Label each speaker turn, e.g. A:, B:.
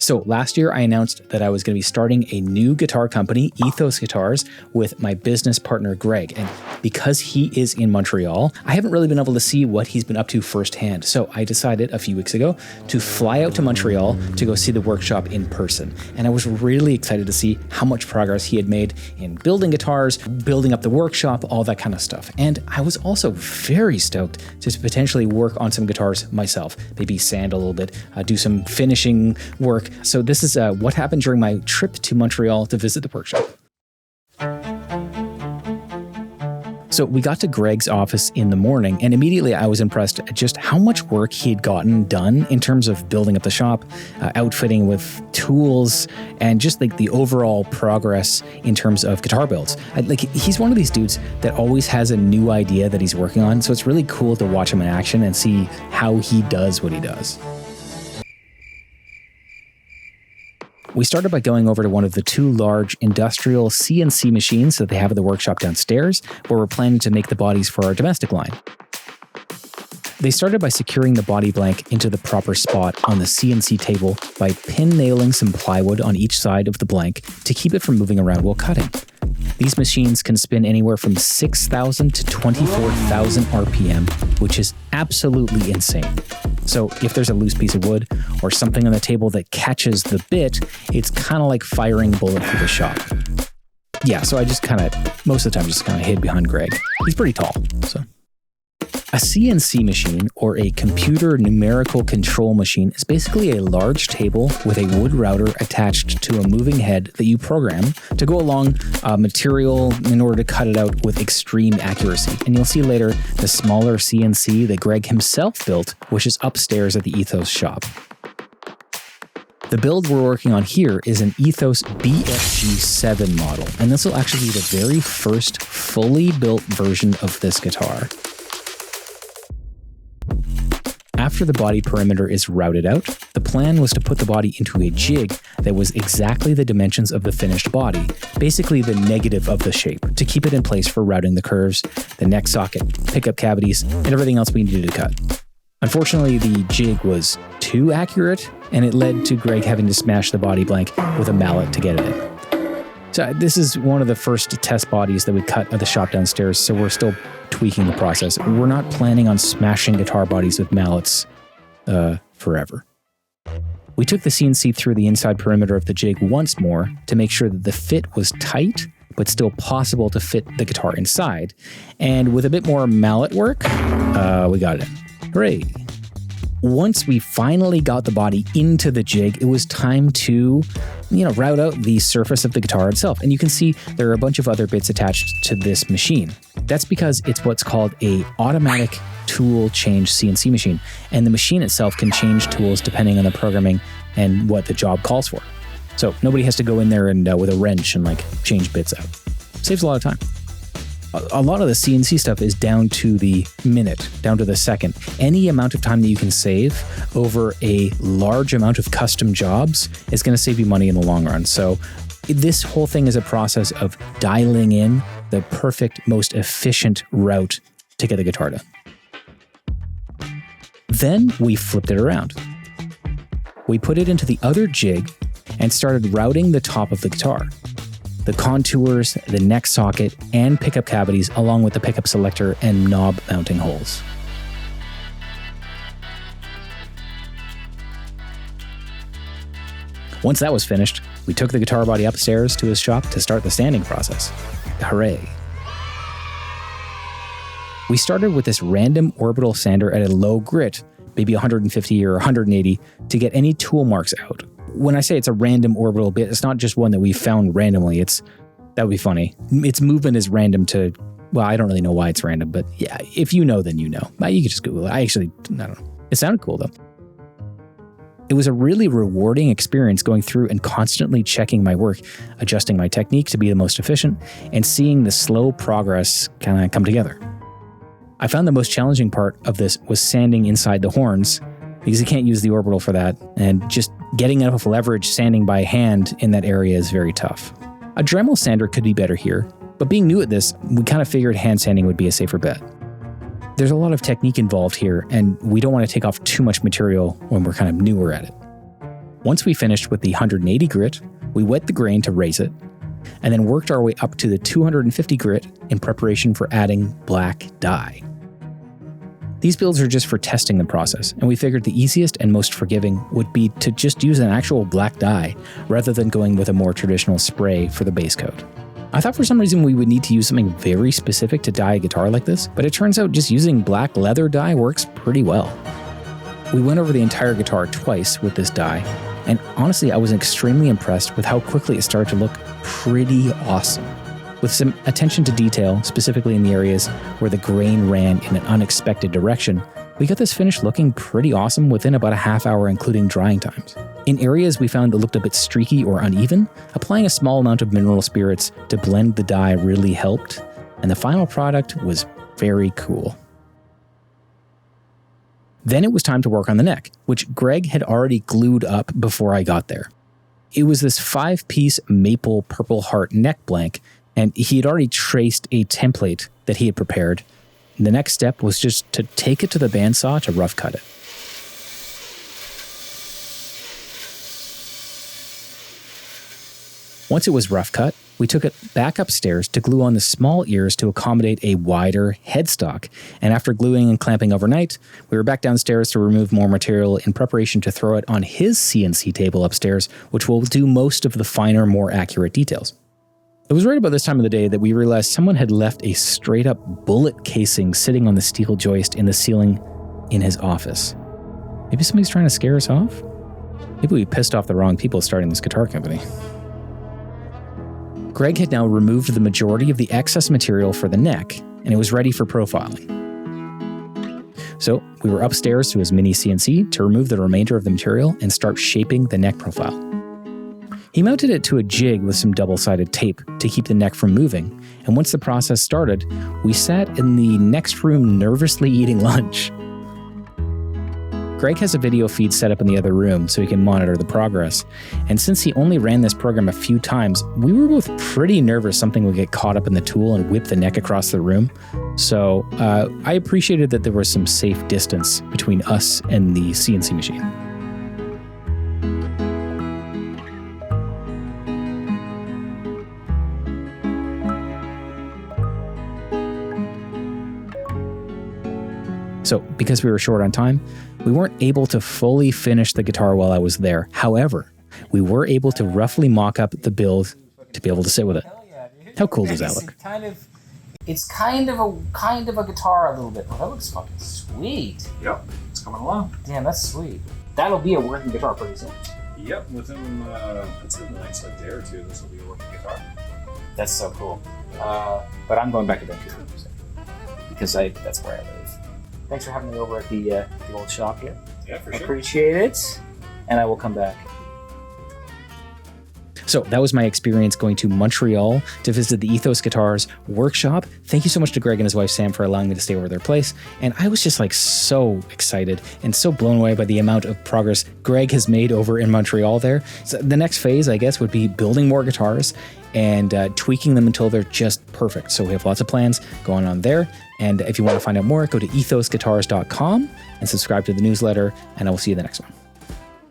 A: So last year, I announced that I was going to be starting a new guitar company, Ethos Guitars, with my business partner, Greg. And because he is in Montreal, I haven't really been able to see what he's been up to firsthand. So I decided a few weeks ago to fly out to Montreal to go see the workshop in person. And I was really excited to see how much progress he had made in building guitars, building up the workshop, all that kind of stuff. And I was also very stoked to potentially work on some guitars myself, maybe sand a little bit, do some finishing work. So this is what happened during my trip to Montreal to visit the workshop. So we got to Greg's office in the morning, and immediately I was impressed at just how much work he had gotten done in terms of building up the shop, outfitting with tools, and just like the overall progress in terms of guitar builds. He's one of these dudes that always has a new idea that he's working on, so it's really cool to watch him in action and see how he does what he does. We started by going over to one of the two large industrial CNC machines that they have at the workshop downstairs, where we're planning to make the bodies for our domestic line. They started by securing the body blank into the proper spot on the CNC table by pin nailing some plywood on each side of the blank to keep it from moving around while cutting. These machines can spin anywhere from 6,000 to 24,000 RPM, which is absolutely insane. So if there's a loose piece of wood or something on the table that catches the bit, it's kind of like firing a bullet through the shop. Yeah, so I just most of the time, just hid behind Greg. He's pretty tall, so. A CNC machine, or a computer numerical control machine, is basically a large table with a wood router attached to a moving head that you program to go along material in order to cut it out with extreme accuracy. And you'll see later the smaller CNC that Greg himself built, which is upstairs at the Ethos shop. The build we're working on here is an Ethos BFG7 model, and this will actually be the very first fully built version of this guitar. After the body perimeter is routed out, the plan was to put the body into a jig that was exactly the dimensions of the finished body, basically the negative of the shape, to keep it in place for routing the curves, the neck socket, pickup cavities, and everything else we needed to cut. Unfortunately, the jig was too accurate, and it led to Greg having to smash the body blank with a mallet to get it in. So this is one of the first test bodies that we cut at the shop downstairs, so we're still tweaking the process. We're not planning on smashing guitar bodies with mallets forever. We took the CNC through the inside perimeter of the jig once more to make sure that the fit was tight, but still possible to fit the guitar inside. And with a bit more mallet work, we got it in. Hooray! Once we finally got the body into the jig, it was time to, route out the surface of the guitar itself. And you can see there are a bunch of other bits attached to this machine. That's because it's what's called a automatic tool change CNC machine. And the machine itself can change tools depending on the programming and what the job calls for. So nobody has to go in there and with a wrench and change bits out. Saves a lot of time. A lot of the CNC stuff is down to the minute, down to the second. Any amount of time that you can save over a large amount of custom jobs is going to save you money in the long run. So this whole thing is a process of dialing in the perfect, most efficient route to get the guitar done. Then we flipped it around. We put it into the other jig and started routing the top of the guitar. The contours, the neck socket, and pickup cavities, along with the pickup selector and knob mounting holes. Once that was finished, we took the guitar body upstairs to his shop to start the sanding process. Hooray! We started with this random orbital sander at a low grit, maybe 150 or 180, to get any tool marks out. When I say it's a random orbital bit, it's not just one that we found randomly. That would be funny. Its movement is random to, I don't really know why it's random, but yeah, if you know, then you know. You can just Google it. I don't know. It sounded cool though. It was a really rewarding experience going through and constantly checking my work, adjusting my technique to be the most efficient, and seeing the slow progress kind of come together. I found the most challenging part of this was sanding inside the horns, because you can't use the orbital for that, and just getting enough leverage sanding by hand in that area is very tough. A Dremel sander could be better here, but being new at this, we kind of figured hand sanding would be a safer bet. There's a lot of technique involved here, and we don't want to take off too much material when we're kind of newer at it. Once we finished with the 180 grit, we wet the grain to raise it, and then worked our way up to the 250 grit in preparation for adding black dye. These builds are just for testing the process, and we figured the easiest and most forgiving would be to just use an actual black dye rather than going with a more traditional spray for the base coat. I thought for some reason we would need to use something very specific to dye a guitar like this, but it turns out just using black leather dye works pretty well. We went over the entire guitar twice with this dye, and honestly I was extremely impressed with how quickly it started to look pretty awesome. With some attention to detail, specifically in the areas where the grain ran in an unexpected direction, we got this finish looking pretty awesome within about a half hour including drying times. In areas we found that looked a bit streaky or uneven, applying a small amount of mineral spirits to blend the dye really helped, and the final product was very cool. Then it was time to work on the neck, which Greg had already glued up before I got there. It was this 5-piece maple purple heart neck blank, and he had already traced a template that he had prepared. The next step was just to take it to the bandsaw to rough cut it. Once it was rough cut, we took it back upstairs to glue on the small ears to accommodate a wider headstock, and after gluing and clamping overnight, we were back downstairs to remove more material in preparation to throw it on his CNC table upstairs, which will do most of the finer, more accurate details. It was right about this time of the day that we realized someone had left a straight-up bullet casing sitting on the steel joist in the ceiling in his office. Maybe somebody's trying to scare us off? Maybe we pissed off the wrong people starting this guitar company. Greg had now removed the majority of the excess material for the neck, and it was ready for profiling. So we were upstairs to his mini CNC to remove the remainder of the material and start shaping the neck profile. He mounted it to a jig with some double-sided tape to keep the neck from moving, and once the process started, we sat in the next room nervously eating lunch. Greg has a video feed set up in the other room so he can monitor the progress, and since he only ran this program a few times, we were both pretty nervous something would get caught up in the tool and whip the neck across the room. So I appreciated that there was some safe distance between us and the CNC machine. So, because we were short on time, we weren't able to fully finish the guitar while I was there. However, we were able to roughly mock up the build to be able to sit with it. How cool does that look?
B: It's kind of a guitar a little bit. Oh, that looks fucking sweet.
C: Yep, it's coming along.
B: Damn, that's sweet. That'll be a working guitar pretty soon.
C: Yep, within the next day or two, this will be a working guitar.
B: That's so cool. But I'm going back to Vancouver because that's where I live. Thanks for having me over at the old shop here.
C: Yeah, for
B: I
C: sure.
B: Appreciate it, and I will come back.
A: So that was my experience going to Montreal to visit the Ethos Guitars workshop. Thank you so much to Greg and his wife Sam for allowing me to stay over their place. And I was just like so excited and so blown away by the amount of progress Greg has made over in Montreal there. So the next phase, I guess, would be building more guitars and tweaking them until they're just perfect. So we have lots of plans going on there. And if you want to find out more, go to ethosguitars.com and subscribe to the newsletter, and I will see you in the next one.